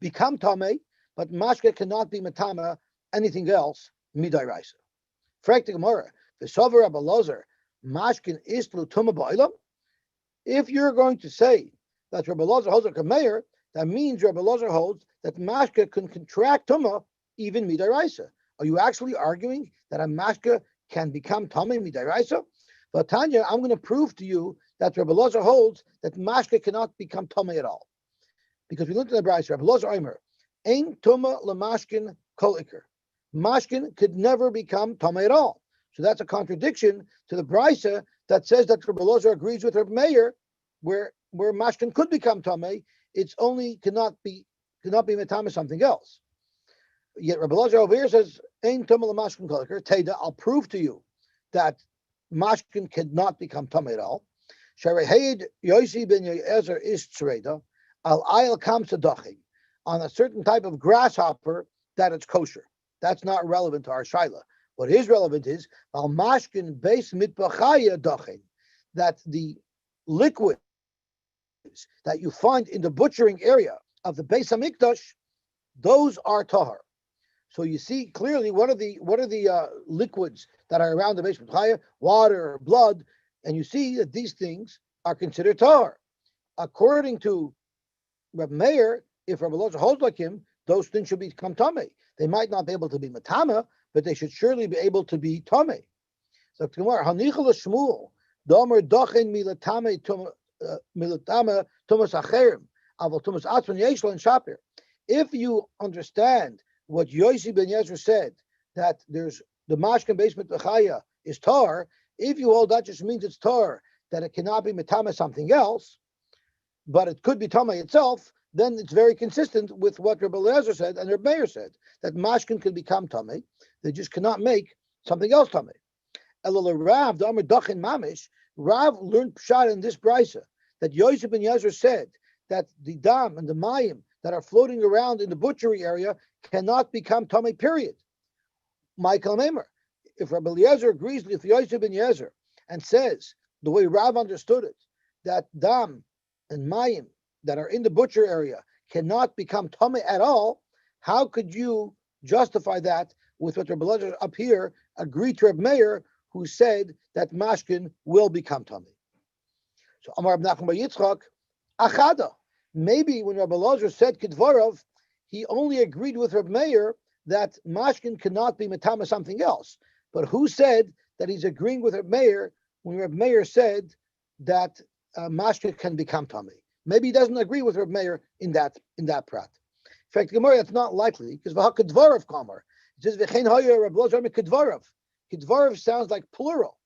become tamei, but mashke cannot be metama anything else midaraisa. Frag the Gemara. V'sover Rabbi Elazar mashkin istlu tuma ba'olam. If you're going to say that Rabbi Elazar holds like a mayor, that means Rabbi Elazar holds that mashke can contract tuma even midaraisa. Are you actually arguing that a mashke can become tamei midaraisa? But Tanya, I'm going to prove to you that Rabbi Elazar holds that mashke cannot become tamei at all, because we looked at the brayso. Rabbi Elazar Omer, ein tuma lemashkin kol iker. Mashkin could never become tamei at all. So that's a contradiction to the brayso that says that Rabbi Elazar agrees with Rabbi Meir, where mashkin could become tamei. It's only cannot be metame something else. Yet Rabbi Elazar over here says ein tuma lemashkin kol iker. Teda, I'll prove to you that mashkin cannot become tamei at all. Sharei Yosy ben Yezer is tzreida al ayel kam tzedachim, on a certain type of grasshopper that it's kosher. That's not relevant to our shaila. What is relevant is al mashkin beis mitbachaya dochin, that the liquids that you find in the butchering area of the Beis Hamikdash, those are tahar. So you see clearly what are the liquids that are around the Beis Hamikdash, water, blood, and you see that these things are considered tahar. According to Reb Meir, if Rabbi Elazar holds like him, those things should become tamei. They might not be able to be matama, but they should surely be able to be tamei. So Hanichel Shmuel, Domer Dochin Milatame Milatame Tumas Acherim, Aval Tumas Atzman Yeshlo and Shapir. If you understand what Yosy ben Yezer said, that there's the mashkin basement b'chaya is tar, if you hold that just means it's tar, that it cannot be matama something else, but it could be tamei itself, then it's very consistent with what Rabbi Eliezer said and Rabbi Meir said, that mashkin can become tamei, they just cannot make something else tamei. Elul Rav, the Amar Dachin Mamish, Rav learned pshat in this brisa that Yosy ben Yezer said that the dam and the mayim that are floating around in the butchery area cannot become tamei. Period. Michael Maimer, if Rabbi Eliezer agrees with Yosy ben Yezer and says the way Rav understood it, that dam and mayim that are in the butcher area cannot become tamei at all, how could you justify that with what Rabbi Eliezer up here agreed to Rabbi Meir, who said that mashkin will become tamei? So Amar Nachman bar Yitzchak, achada. Maybe when Rabbi Elazar said Kedvarov, he only agreed with Rabbi Meir that mashkin cannot be matama something else. But who said that he's agreeing with Rabbi Meir when Rabbi Meir said that mashkin can become tamei? Maybe he doesn't agree with Rabbi Meir in that prat. In fact, Gemara, that's not likely because v'hakedvarov kamar. It says v'chein haya Rabbi Elazar kedvarov. Kedvarov sounds like plural.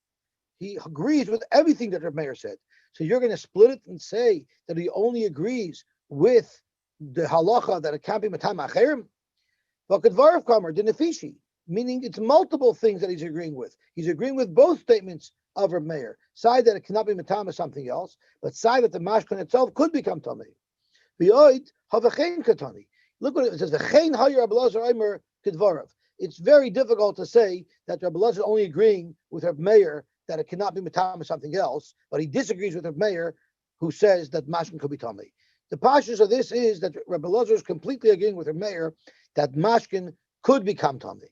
He agrees with everything that Rabbi Meir said. So you're going to split it and say that he only agrees with the halacha that it can't be matam acherim? V'kedvarav kamer the nefishi, meaning it's multiple things that he's agreeing with. He's agreeing with both statements of Reb Meir. Side that it cannot be matam something else, but side that the mashkan itself could become tamei. V'oid havachein katani. Look what it says. V'chein hayer Rabbi Elazar Omer kedvarav. It's very difficult to say that Rabbi Elazar is only agreeing with Reb Meir that it cannot be matama something else, but he disagrees with Rabbi Meir, who says that mashkin could be tamei. The pashtus of this is that Rabbi Elazar is completely agreeing with Rabbi Meir that mashkin could become tamei.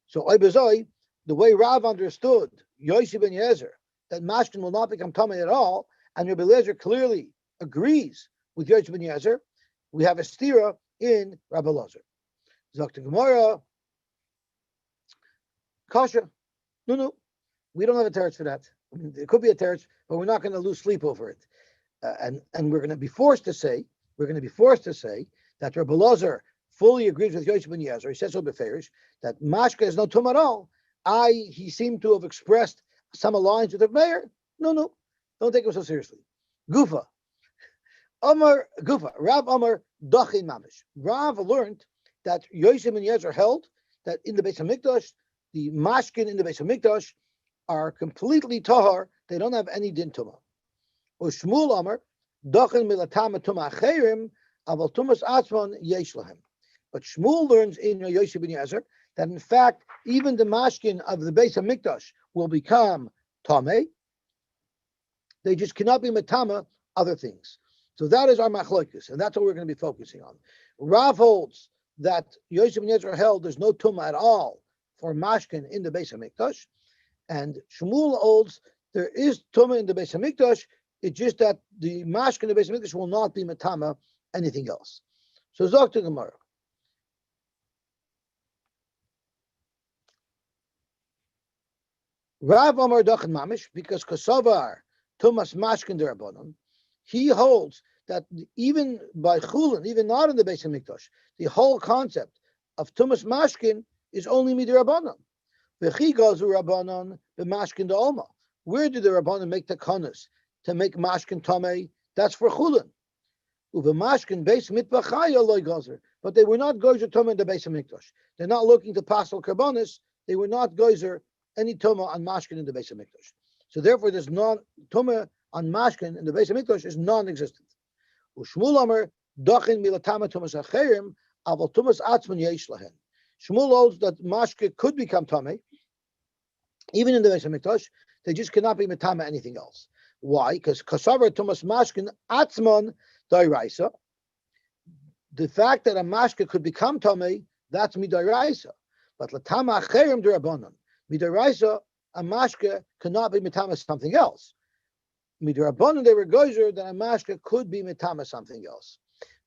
So Oibazoi, the way Rav understood Yosy ben Yezer that mashkin will not become tamei at all, and Rabbi Elazar clearly agrees with Yosy ben Yezer, we have a stira in Rabbi Elazar. Zakta Gemara, kasha, no. We don't have a teretz for that. I mean, there could be a teretz, but we're not going to lose sleep over it. And we're going to be forced to say that Rabbi Elazar fully agrees with Yosy ben Yezer. He says so beferish that mashka is no tum at all. He seemed to have expressed some alliance with Rabbi Meir. No, don't take him so seriously. Gufa, Rav Amar Dachin Mamish. Rav learned that Yosy ben Yezer held that in the Beis Hamikdash, the mashkin in the Beis Hamikdash are completely tahar, they don't have any din tuma. Or Shmuel Amar, Dochin milatama tuma acherim, aval tumas atzman yesh lahem. But Shmuel learns in Yosy ben Yezer that in fact, even the mashkin of the Beis Hamikdash will become tamei. They just cannot be matama other things. So that is our machlokes, and that's what we're going to be focusing on. Rav holds that Yosy ben Yezer held there's no tuma at all for mashkin in the Beis Hamikdash. And Shmuel holds there is Tuma in the Beis Hamikdash. It's just that the mashkin in the Beis Hamikdash will not be matama anything else. So Zok to Gemara. Rav Amar Dachin Mamish, because Kosovar Tumas Mashkin Derabanan, he holds that even by Chulin, even not in the Beis Hamikdash, the whole concept of Tumas Mashkin is only Midirabanan. Where did the Rabbanan make the kanas to make mashkin tamei? That's for chulin. But they were not gozer tuma in the Beis Hamikdash. They're not looking to pasal karbonis. They were not gozer any tuma on mashkin in the Beis Hamikdash. So therefore, there's non tuma on mashkin in the Beis Hamikdash is non-existent. Ushmul Amar Dochin milatama tumas acherim Aval tumas atzman yesh lahen. Shmuel holds that mashke could become tamei, even in the Beis Hamikdash. They just cannot be metama anything else. Why? Because kasavar tumas mashkin atzman dairaisa. The fact that a mashke could become tamei, that's midaraisa. But latama acherim derabanan. Midaraisa, a mashke cannot be metama something else. Midarabanan, they were gozer that a mashke could be metama something else.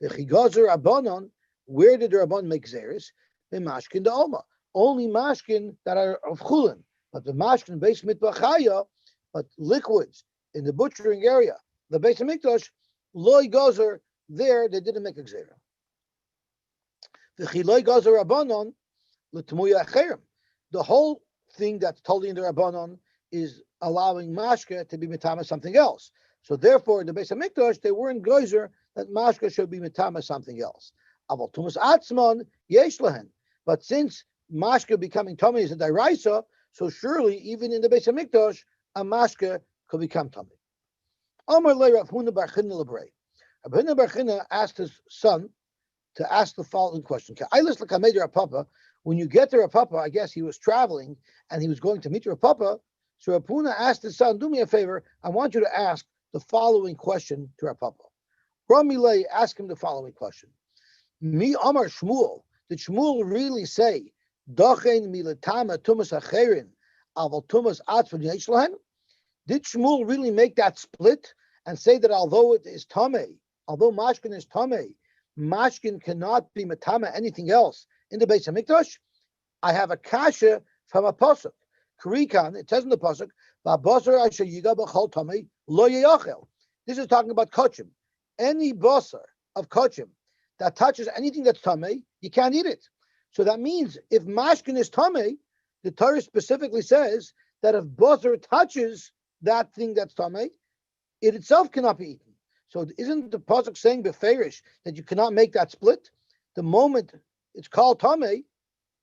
The chigazer abanon, where did the rabban make zeres? The mashkin the oma. Only mashkin that are of chulin. But the mashkin base mitbachaya, but liquids in the butchering area, the Beis Hamikdash, loy gozer, there they didn't make a gzera. The chiloy gozer rabbanon l'tmuya acherim. The whole thing that's totally in the rabbanon is allowing mashke to be mitama something else. So therefore, in the Beis Hamikdash, they weren't gozer that mashke should be mitama something else. Aval tumas atzman yesh lahen. But since mashke becoming tummy is a dairaisa, so surely even in the Beis Hamikdash, a mashke could become tummy. Amar le Rav Huna bar China lebrei. Rav Huna bar China asked his son to ask the following question: when you get to Rav Papa, I guess he was traveling and he was going to meet Rav Papa. So Rav Huna asked his son, "Do me a favor. I want you to ask the following question to Rav Papa." Ramilei asked him the following question: Mi Amar Shmuel. Did Shmuel really say, "Dachen milatama tumas acherin, aval tumas atzvan yesh lahen"? Did Shmuel really make that split and say that although it is tamei, although mashkin is tamei, mashkin cannot be matama anything else in the Beis Hamikdash? I have a kasha from a pasuk. Kurikan, it says in the pasuk, "Va'basar asher yiga b'chol tamei lo yeyachel." This is talking about kochim. Any basar of kochim that touches anything that's tamei, you can't eat it. So that means if mashkin is tamei, the Torah specifically says that if basar touches that thing that's tamei, it itself cannot be eaten. So isn't the pasuk saying beferish that you cannot make that split? The moment it's called tamei,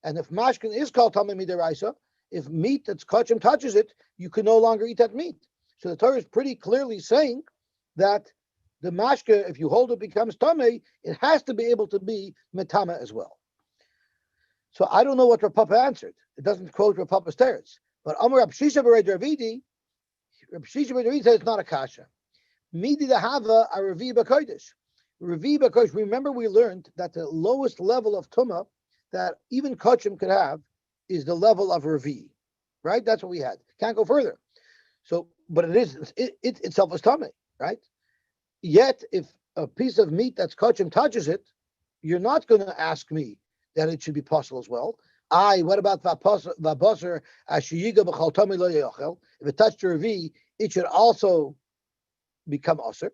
and if mashkin is called tamei midaraisa, if meat that's kachim touches it, you can no longer eat that meat. So the Torah is pretty clearly saying that the mashka, if you hold it becomes tamei, it has to be able to be metama as well. So I don't know what Rav Papa answered. It doesn't quote Rav Papa's teretz. But Amar Rav Shisha b'Rei Ravidi, Rav Shisha b'Rei Ravidi says it's not a kasha. Midi the hava a Revi b'Kodesh. Revi b'Kodesh. Remember we learned that the lowest level of Tuma that even Kachim could have is the level of Revi. Right? That's what we had. Can't go further. So, but it itself is Tame, right? Yet, if a piece of meat that's kachim touches it, you're not going to ask me that it should be possible as well. What about v'abasar ashiyiga b'chal tamei lo yochel? If it touched your V, it should also become aser.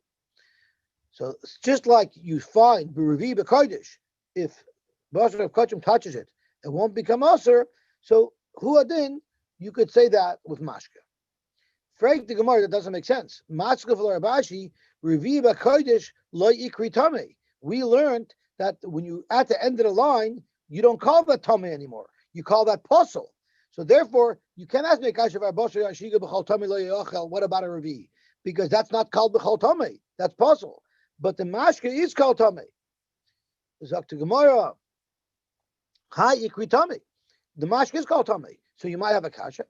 So it's just like you find b'revi b'kodesh, if basar of kachim touches it, it won't become aser. So huadin, you could say that with mashka. Frank the Gemara, that doesn't make sense. Matzka v'larabashi, revi b'kodesh lo ikri tamei. We learned that when you at the end of the line, you don't call that tamei anymore. You call that posel. So therefore, you can't ask me kasha v'abosher yashiga b'chol tamei lo yochel. What about a revi? Because that's not called b'chol tamei. That's posel. But the mashka is called tamei. Zok to Gemara, hi ikri tamei. The mashka is called tamei. So you might have a kasha.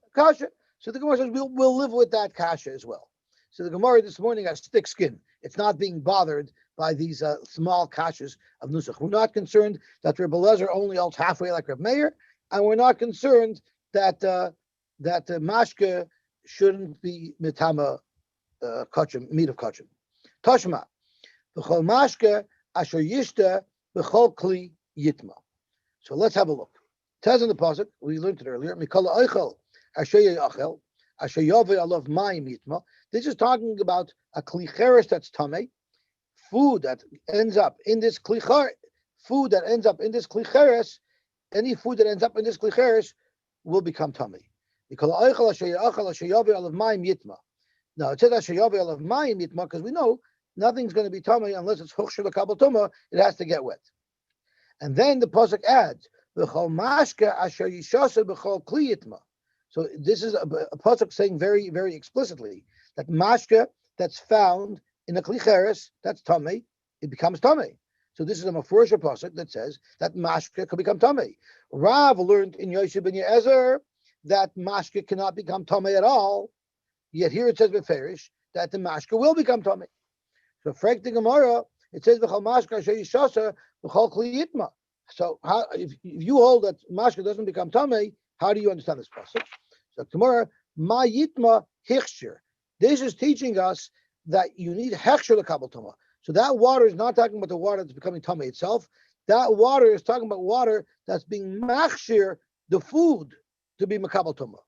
So the Gemara says we'll live with that kasha as well. So the Gemara this morning has thick skin. It's not being bothered by these small kashas of nusach. We're not concerned that Rebbe Lezer only holds halfway like Reb Meir, and we're not concerned that the mashke shouldn't be mitama kachim, meat of kachim. Tashma, b'chol mashke asher yishta b'chol kli yitma. So let's have a look. It says in the pasuk, we learned it earlier, mikala eichel asher yachel asher yaveh alav mayim yitma. This is talking about a klicheres that's tamei, food that ends up in this klicher, any food that ends up in this klicheres will become tamei. Mikala eichel asher yachel asher yaveh alav mayim yitma. Now it says asher yaveh alav mayim yitma because we know nothing's going to be tamei unless it's huchshel kabel tuma. It has to get wet. And then the pasuk adds, "B'chol mashke asher yishaseh b'chol kli yitma." So this is a pasuk saying very, very explicitly that mashke that's found in a klicheres, that's tamei, it becomes tamei. So this is a Mefurish pasuk that says that mashke could become tamei. Rav learned in Yosy ben Yezer that mashke cannot become tamei at all. Yet here it says beferish that the mashke will become tamei. So frek the Gemara, it says v'chol mashke asher yishasa v'chol kli yitma. So how, if you hold that mashke doesn't become tamei, how do you understand this pasuk? So tomorrow, ma yitma hichshir. This is teaching us that you need hechshir l'kabel tuma. So that water is not talking about the water that's becoming tummy itself. That water is talking about water that's being machshir, the food, to be makabel tuma.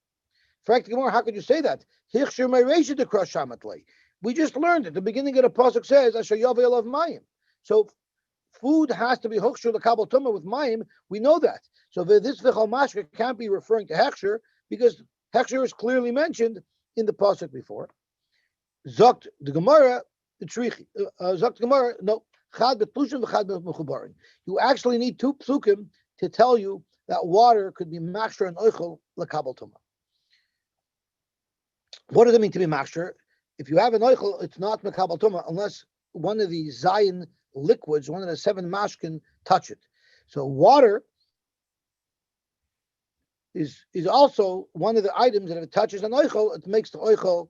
Frankly, how could you say that? Hichshir me'reishit to crush shamatlei. We just learned it. The beginning of the pasuk says, "Asher yavel of mayim." So food has to be hechshir l'kabel tuma with mayim. We know that. So this v'chol mashke can't be referring to hechshir because hechshir is clearly mentioned in the pasuk before. Zokt the Gemara. No, you actually need two psukim to tell you that water could be machshir and oichel l'kabel tuma. What does it mean to be machshir? If you have an oichel, it's not l'kabel tuma unless one of the zayin liquids, one of the 7 mashkin, touch it. So water is also one of the items that if it touches an oichel, it makes the oichel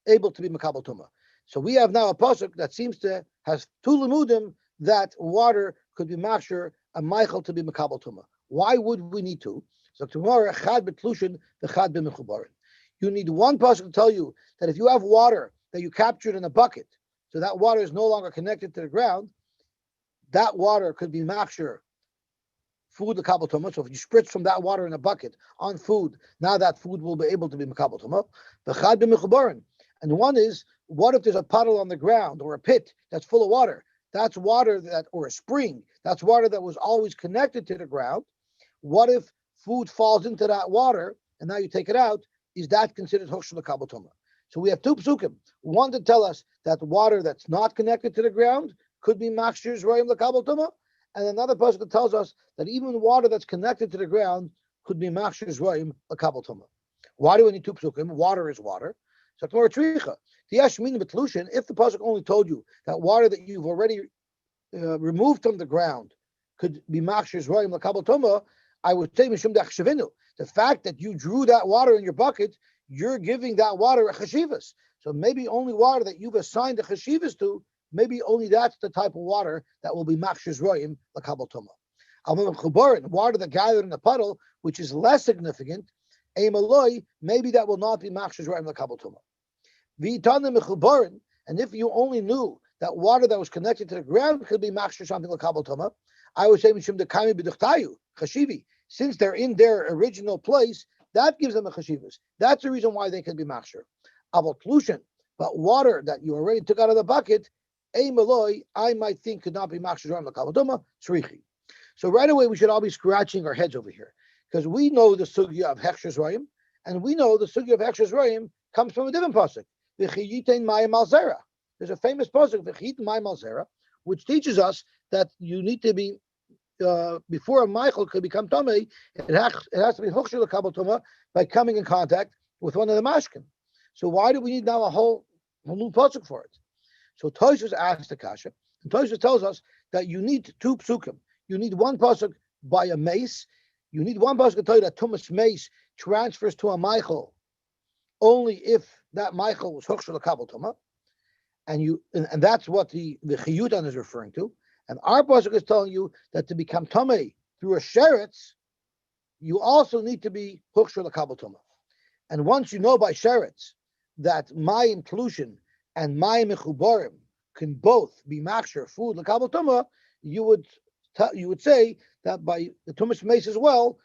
able to be makabel tuma. So we have now a pasuk that seems to has 2 limudim that water could be machshir and Michael to be makabel tuma. Why would we need 2? So tomorrow chad betlushin v'chad b'mechubarin. You need one pasuk to tell you that if you have water that you captured in a bucket, so that water is no longer connected to the ground, that water could be machshir food l'kabel tuma. So if you spritz from that water in a bucket on food, now that food will be able to be makabel tuma. V'chad b'mechubarin. And one is, what if there's a puddle on the ground or a pit that's full of water? That's water that, or a spring, that's water that was always connected to the ground. What if food falls into that water and now you take it out? Is that considered hokshel l'kabel tuma? So we have 2 psukim. One to tell us that water that's not connected to the ground could be machshir zroim l'kabel tuma, and another pasuk that tells us that even water that's connected to the ground could be machshir zroim l'kabel tuma. Why do we need 2 psukim? Water is water. So if the pasuk only told you that water that you've already removed from the ground could be machshir zroim l'kabel tuma, I would say mishum dachshavinu. The fact that you drew that water in your bucket, you're giving that water a chashivas. So maybe only water that you've assigned a chashivas to, maybe only that's the type of water that will be machshir zroim l'kabel tuma. Water that gathered in a puddle, which is less significant, maybe that will not be machshir zroim l'kabel tuma. And if you only knew that water that was connected to the ground could be machshir something l'kabel tuma, I would say mishum dekayim b'duchtayu chashivi. Since they're in their original place, that gives them a chashivas. That's the reason why they can be machshir. Aval tlushin, but water that you already took out of the bucket, I might think could not be machshir l'kabel tuma tzrichi. So right away we should all be scratching our heads over here because we know the sugya of hechsher zroim, and we know the sugya of hechsher zroim comes from a different pasuk. There's a famous pasuk, which teaches us that you need to be before a Michael could become tamei, it has to be hokshel l'kabel tuma by coming in contact with one of the mashkin. So why do we need now a whole new pasuk for it? So Tosfos asked the kasha, and Tosfos tells us that you need 2 psukim. You need one pasuk by a mace. You need one pasuk to tell you that tumas mace transfers to a Michael only if that Michael was hokshel l'kabel tuma, and that's what the chiyutan is referring to. And our pasuk is telling you that to become tamei through a sheretz, you also need to be hokshel l'kabel tuma. And once you know by sheretz that mayim tlushin and mayim mechubarim can both be machshir food l'kabel tuma, you would say that by the tumas mace as well,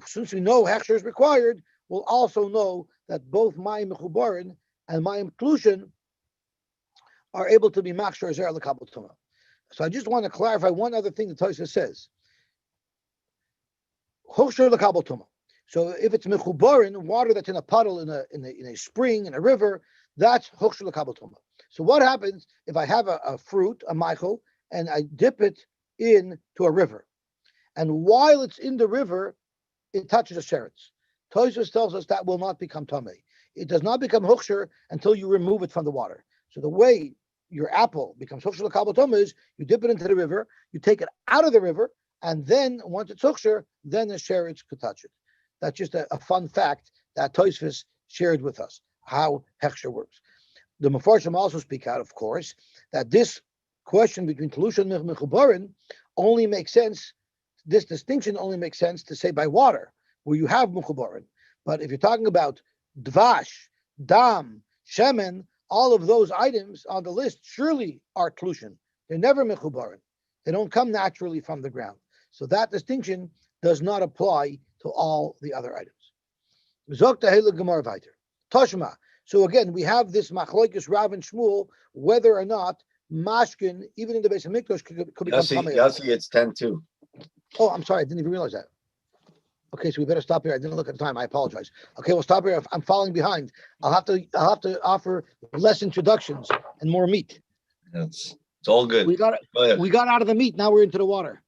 since we know hechsher is required, we'll also know that both mayim mechubarim and mayim tlushin are able to be machshir zer l'kabel tuma. So I just want to clarify one other thing that Tosfos says. Hokshel l'kabel tuma. So if it's mechubarin, water that's in a puddle, in a spring, in a river, that's hokshel l'kabel tuma. So what happens if I have a fruit, a Michael, and I dip it into a river, and while it's in the river, it touches a sheretz? Tosfos tells us that will not become tamei. It does not become hoksher until you remove it from the water. So the way your apple becomes hufshel kabel tuma is you dip it into the river, you take it out of the river, and then once it's hufshel, then the sheretz could touch it. That's just a fun fact that Tosfos shared with us how hechsher works. The Mefarshim also speak out, of course, that this question between Telusha and Mechubarin only makes sense. This distinction only makes sense to say by water, where you have Mechubarin. But if you're talking about Dvash, Dam, Shemen, all of those items on the list surely are Telushin. They're never Mechubarin. They don't come naturally from the ground. So that distinction does not apply to all the other items. Toshma. So again, we have this machloikis Rav and Shmuel, whether or not mashkin, even in the Beis Hamikdash, could become tamei. Yosy, it's 10-2. Oh, I'm sorry, I didn't even realize that. Okay, so we better stop here. I didn't look at the time. I apologize. Okay, we'll stop here. I'm falling behind. I'll have to offer less introductions and more meat. It's all good. We got out of the meat. Now we're into the water.